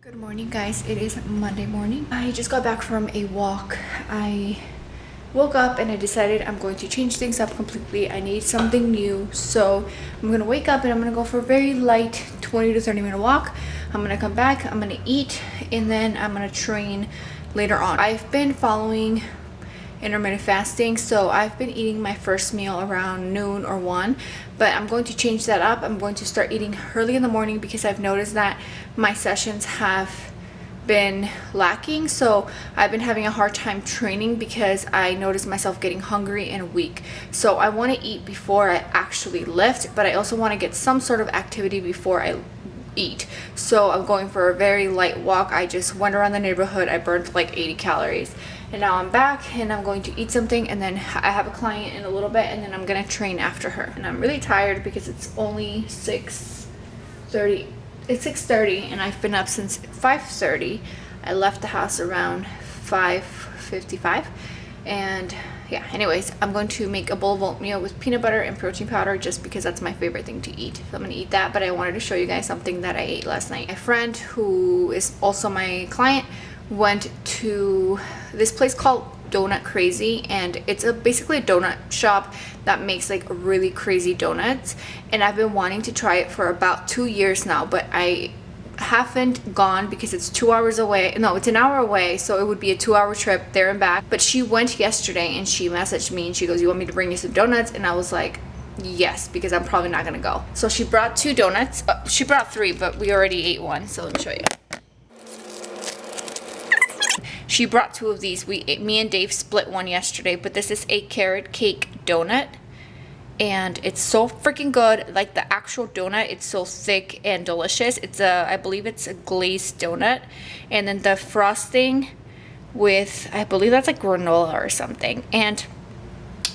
Good morning, guys. It is Monday morning. I just got back from a walk. I woke up and I decided I'm going to change things up completely. I need something new, so I'm gonna wake up and I'm gonna go for a very light 20 to 30 minute walk. I'm gonna come back, I'm gonna eat, and then I'm gonna train later on. I've been following intermittent fasting, so I've been eating my first meal around noon or 1, but I'm going to change that up. I'm going to start eating early in the morning because I've noticed that my sessions have been lacking. So I've been having a hard time training because I notice myself getting hungry and weak. So I want to eat before I actually lift, but I also want to get some sort of activity before I eat. So I'm going for a very light walk. I just went around the neighborhood. I burned like 80 calories. And now I'm back and I'm going to eat something, and then I have a client in a little bit, and then I'm gonna train after her. And I'm really tired because it's only 6:30. It's 6:30 and I've been up since 5:30. I left the house around 5:55. And yeah, anyways, I'm going to make a bowl of oatmeal with peanut butter and protein powder just because that's my favorite thing to eat. So I'm gonna eat that, but I wanted to show you guys something that I ate last night. My friend, who is also my client, went to this place called Donut Crazy, and it's basically a donut shop that makes like really crazy donuts, and I've been wanting to try it for about 2 years now, but I haven't gone because it's 2 hours away. No, it's an hour away, so it would be a 2-hour trip there and back. But she went yesterday and she messaged me and she goes, "You want me to bring you some donuts?" And I was like, yes, because I'm probably not gonna go. So she brought 2 donuts. She brought 3, but we already ate one, so let me show you. She brought 2 of these. Me and Dave split one yesterday, but this is a carrot cake donut, and it's so freaking good. Like the actual donut, it's so thick and delicious. I believe it's a glazed donut, and then the frosting with, I believe that's like granola or something. And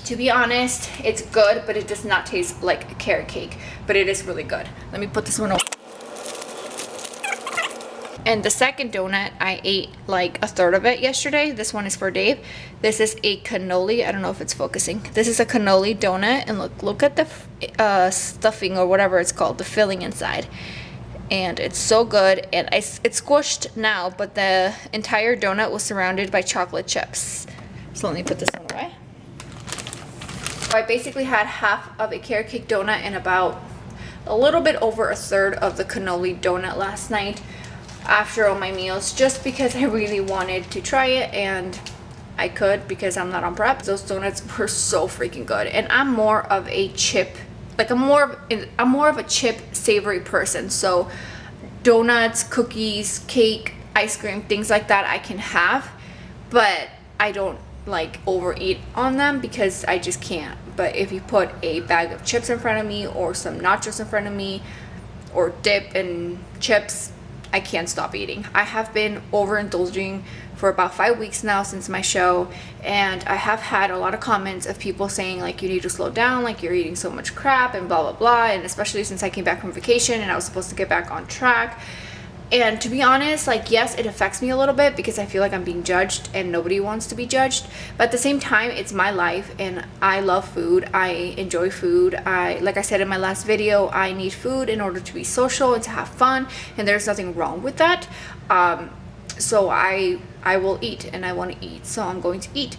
to be honest, it's good, but it does not taste like a carrot cake, but it is really good. Let me put this one away. And the second donut, I ate like a third of it yesterday. This one is for Dave. This is a cannoli. I don't know if it's focusing. This is a cannoli donut, and look at the stuffing or whatever it's called, the filling inside. And it's so good. And it's squished now, but the entire donut was surrounded by chocolate chips. So let me put this one away. So I basically had half of a carrot cake donut and about a little bit over a third of the cannoli donut last night after all my meals, just because I really wanted to try it, and I could because I'm not on prep. Those donuts were so freaking good, and I'm more of a chip, like I'm more of a chip savory person. So donuts, cookies, cake, ice cream, things like that I can have, but I don't like overeat on them because I just can't. But if you put a bag of chips in front of me or some nachos in front of me or dip and chips, I can't stop eating. I have been overindulging for about 5 weeks now since my show, and I have had a lot of comments of people saying like, you need to slow down, like you're eating so much crap and blah blah blah. And especially since I came back from vacation and I was supposed to get back on track. And to be honest, like, yes, it affects me a little bit because I feel like I'm being judged and nobody wants to be judged. But at the same time, it's my life and I love food. I enjoy food. Like I said in my last video, I need food in order to be social and to have fun, and there's nothing wrong with that. So I will eat, and I want to eat, so I'm going to eat.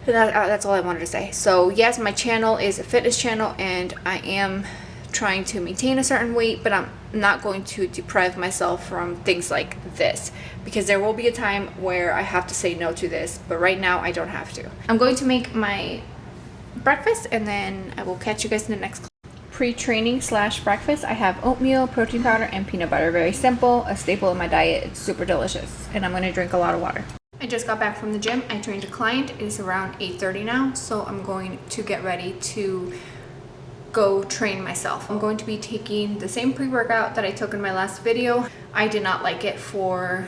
That's all I wanted to say. So yes, my channel is a fitness channel, and I am trying to maintain a certain weight, but I'm not going to deprive myself from things like this, because there will be a time where I have to say no to this, but right now I don't have to. I'm going to make my breakfast, and then I will catch you guys in the next clip. Pre-training / breakfast, I have oatmeal, protein powder, and peanut butter. Very simple, a staple in my diet. It's super delicious, and I'm going to drink a lot of water. I just got back from the gym. I trained a client. It is around 8:30 now, so I'm going to get ready to go train myself. I'm going to be taking the same pre-workout that I took in my last video. I did not like it for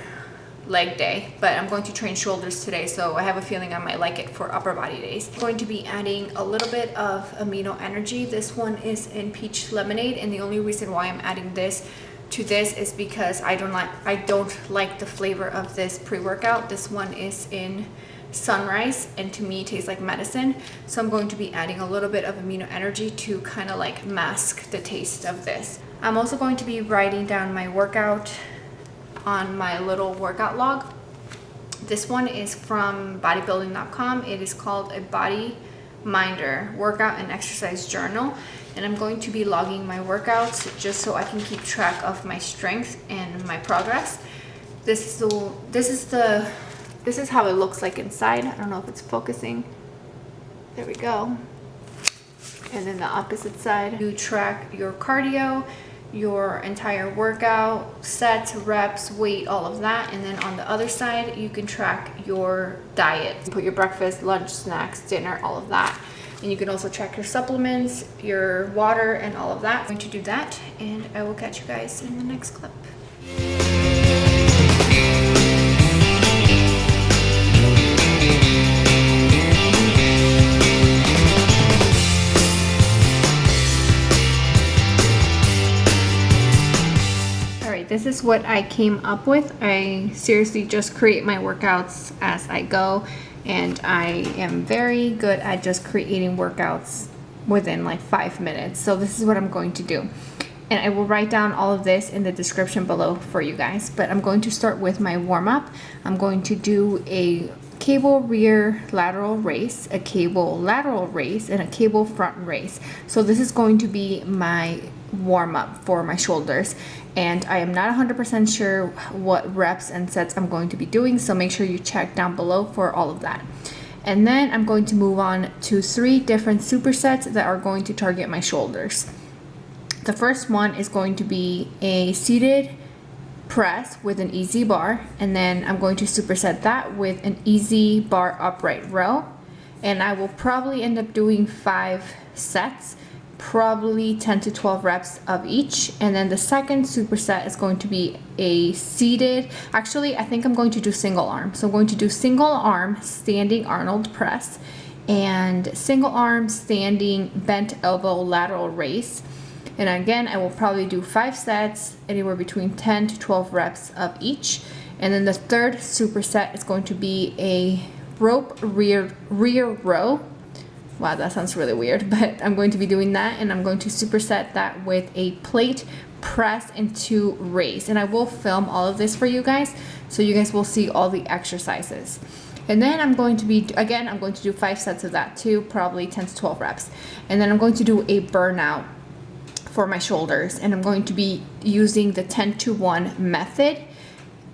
leg day, but I'm going to train shoulders today, so I have a feeling I might like it for upper body days. I'm going to be adding a little bit of amino energy. This one is in peach lemonade, and the only reason why I'm adding this to this is because I don't like the flavor of this pre-workout. This one is in sunrise, and to me it tastes like medicine, so I'm going to be adding a little bit of amino energy to kind of like mask the taste of this. I'm also going to be writing down my workout on my little workout log. This one is from bodybuilding.com. It is called a Body Minder Workout and Exercise Journal. And I'm going to be logging my workouts just so I can keep track of my strength and my progress. This is how it looks like inside. I don't know if it's focusing. There we go. And then the opposite side, you track your cardio, your entire workout, sets, reps, weight, all of that. And then on the other side, you can track your diet. Put your breakfast, lunch, snacks, dinner, all of that. And you can also track your supplements, your water, and all of that. I'm going to do that, and I will catch you guys in the next clip. This is what I came up with. I seriously just create my workouts as I go, and I am very good at just creating workouts within like 5 minutes. So this is what I'm going to do, and I will write down all of this in the description below for you guys. But I'm going to start with my warm-up. I'm going to do a cable rear lateral raise, a cable lateral raise, and a cable front raise. So this is going to be my warm-up for my shoulders, and I am not 100% sure what reps and sets I'm going to be doing, so make sure you check down below for all of that. And then I'm going to move on to 3 different supersets that are going to target my shoulders. The first one is going to be a seated press with an easy bar, and then I'm going to superset that with an easy bar upright row, and I will probably end up doing 5 sets, probably 10 to 12 reps of each. And then the second superset is going to be a seated, actually I think I'm going to do single arm. So I'm going to do single arm standing Arnold press and single arm standing bent elbow lateral raise. And again, I will probably do 5 sets, anywhere between 10 to 12 reps of each. And then the third superset is going to be a rope rear row. Wow, that sounds really weird, but I'm going to be doing that, and I'm going to superset that with a plate press into raise. And I will film all of this for you guys, so you guys will see all the exercises. And then I'm going to be, again, I'm going to do 5 sets of that too, probably 10 to 12 reps. And then I'm going to do a burnout for my shoulders, and I'm going to be using the 10-to-1 method.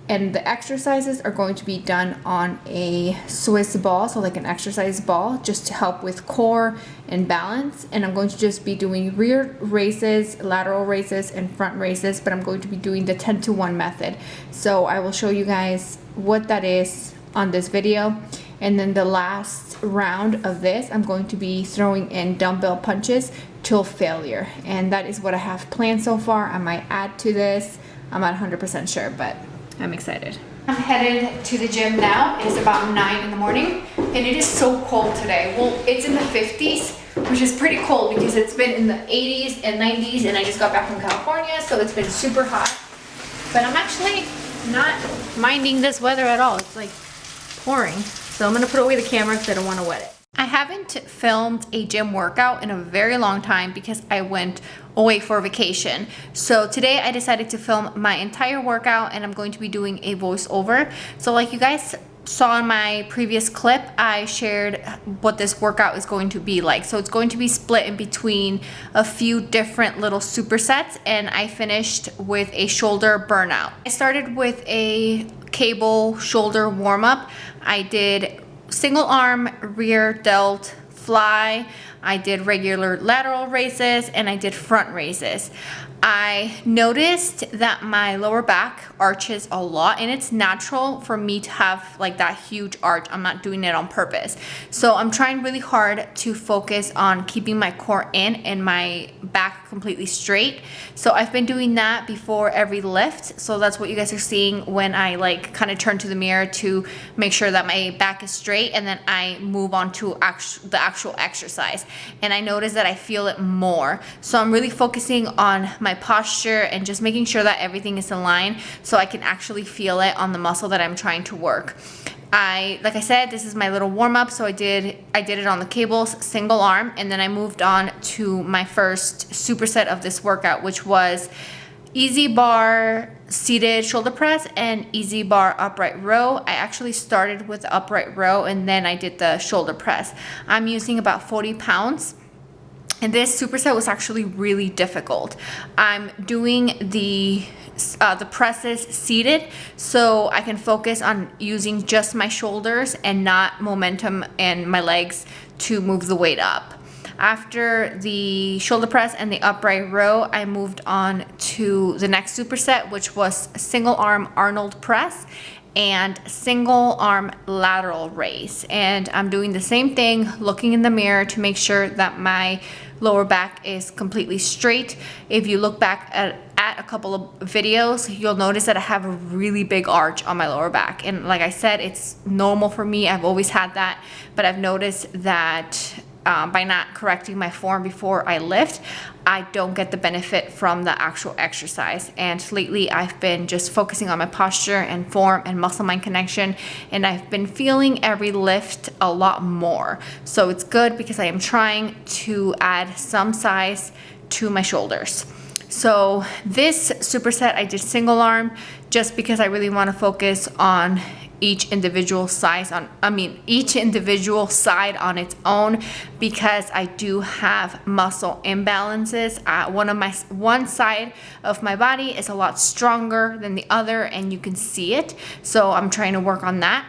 And the exercises are going to be done on a Swiss ball, so like an exercise ball, just to help with core and balance. And I'm going to just be doing rear raises, lateral raises, and front raises, but I'm going to be doing the 10-to-1 method. So I will show you guys what that is on this video. And then the last round of this, I'm going to be throwing in dumbbell punches till failure. And that is what I have planned so far. I might add to this. I'm not 100% sure, but I'm excited. I'm headed to the gym now. It's about 9 in the morning, and it is so cold today. Well, it's in the 50s, which is pretty cold because it's been in the 80s and 90s, and I just got back from California, so it's been super hot. But I'm actually not minding this weather at all. It's like pouring. So I'm gonna put away the camera because I don't want to wet it. I haven't filmed a gym workout in a very long time because I went away for vacation. So today I decided to film my entire workout, and I'm going to be doing a voiceover. So like you guys saw in my previous clip, I shared what this workout is going to be like. So it's going to be split in between a few different little supersets, and I finished with a shoulder burnout. I started with a cable shoulder warm-up. I did single arm rear delt fly, I did regular lateral raises, and I did front raises. I noticed that my lower back arches a lot, and it's natural for me to have like that huge arch. I'm not doing it on purpose. So I'm trying really hard to focus on keeping my core in and my back completely straight. So I've been doing that before every lift. So that's what you guys are seeing when I like kind of turn to the mirror to make sure that my back is straight, and then I move on to the actual exercise. And I notice that I feel it more. So I'm really focusing on my posture and just making sure that everything is in line so I can actually feel it on the muscle that I'm trying to work. Like I said, this is my little warm-up, so I did it on the cables, single arm, and then I moved on to my first superset of this workout, which was easy bar seated shoulder press and easy bar upright row. I actually started with the upright row and then I did the shoulder press. I'm using about 40 pounds. And this superset was actually really difficult. I'm doing the presses seated so I can focus on using just my shoulders and not momentum and my legs to move the weight up. After the shoulder press and the upright row, I moved on to the next superset, which was single arm Arnold press and single arm lateral raise. And I'm doing the same thing, looking in the mirror to make sure that my lower back is completely straight. If you look back at a couple of videos, you'll notice that I have a really big arch on my lower back. And like I said, it's normal for me. I've always had that, but I've noticed that by not correcting my form before I lift, I don't get the benefit from the actual exercise. And lately I've been just focusing on my posture and form and muscle mind connection, and I've been feeling every lift a lot more. So it's good because I am trying to add some size to my shoulders. So this superset I did single arm just because I really want to focus on each individual side on its own, because I do have muscle imbalances. One side of my body is a lot stronger than the other, and you can see it. So I'm trying to work on that.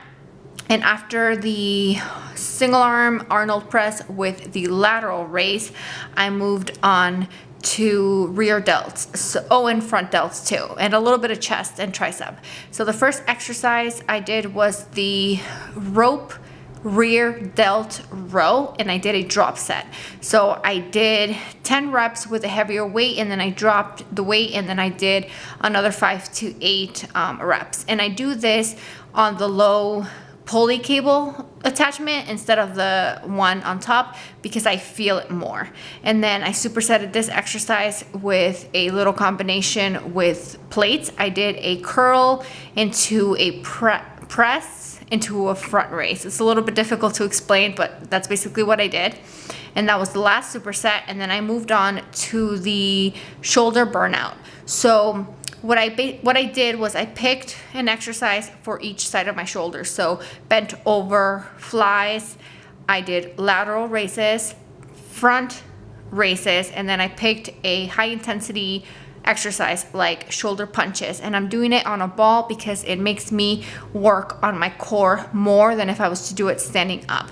And after the single arm Arnold press with the lateral raise, I moved on to rear delts, and front delts too, and a little bit of chest and tricep. So the first exercise I did was the rope rear delt row, and I did a drop set. So I did 10 reps with a heavier weight, and then I dropped the weight, and then I did another 5 to 8 reps. And I do this on the low pulley cable attachment instead of the one on top because I feel it more. And then I supersetted this exercise with a little combination with plates. I did a curl into a press into a front raise. It's a little bit difficult to explain, but that's basically what I did. And that was the last superset. And then I moved on to the shoulder burnout. So what I did was I picked an exercise for each side of my shoulder. So bent over flies, I did lateral raises, front raises, and then I picked a high intensity exercise like shoulder punches. And I'm doing it on a ball because it makes me work on my core more than if I was to do it standing up.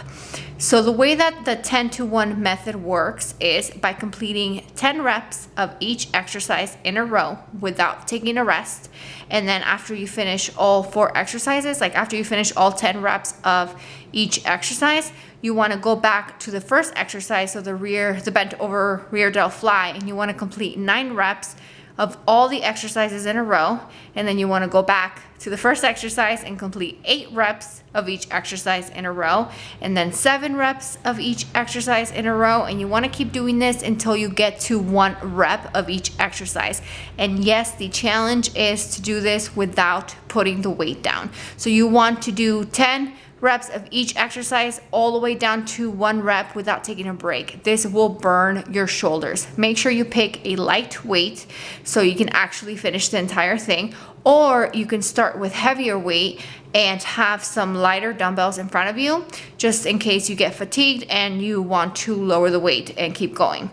So the way that the 10-to-1 method works is by completing 10 reps of each exercise in a row without taking a rest. And then after you finish all 4 exercises, like after you finish all 10 reps of each exercise, you want to go back to the first exercise, so the bent over rear delt fly, and you want to complete 9 reps of all the exercises in a row. And then you want to go back to the first exercise and complete 8 reps of each exercise in a row, and then 7 reps of each exercise in a row. And you want to keep doing this until you get to 1 rep of each exercise. And yes, the challenge is to do this without putting the weight down. So you want to do 10 reps of each exercise all the way down to 1 rep without taking a break. This will burn your shoulders. Make sure you pick a light weight so you can actually finish the entire thing, or you can start with heavier weight and have some lighter dumbbells in front of you just in case you get fatigued and you want to lower the weight and keep going.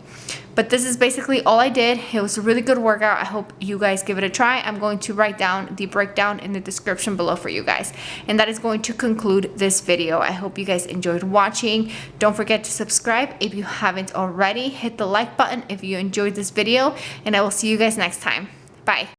But this is basically all I did. It was a really good workout. I hope you guys give it a try. I'm going to write down the breakdown in the description below for you guys. And that is going to conclude this video. I hope you guys enjoyed watching. Don't forget to subscribe if you haven't already. Hit the like button if you enjoyed this video, and I will see you guys next time. Bye.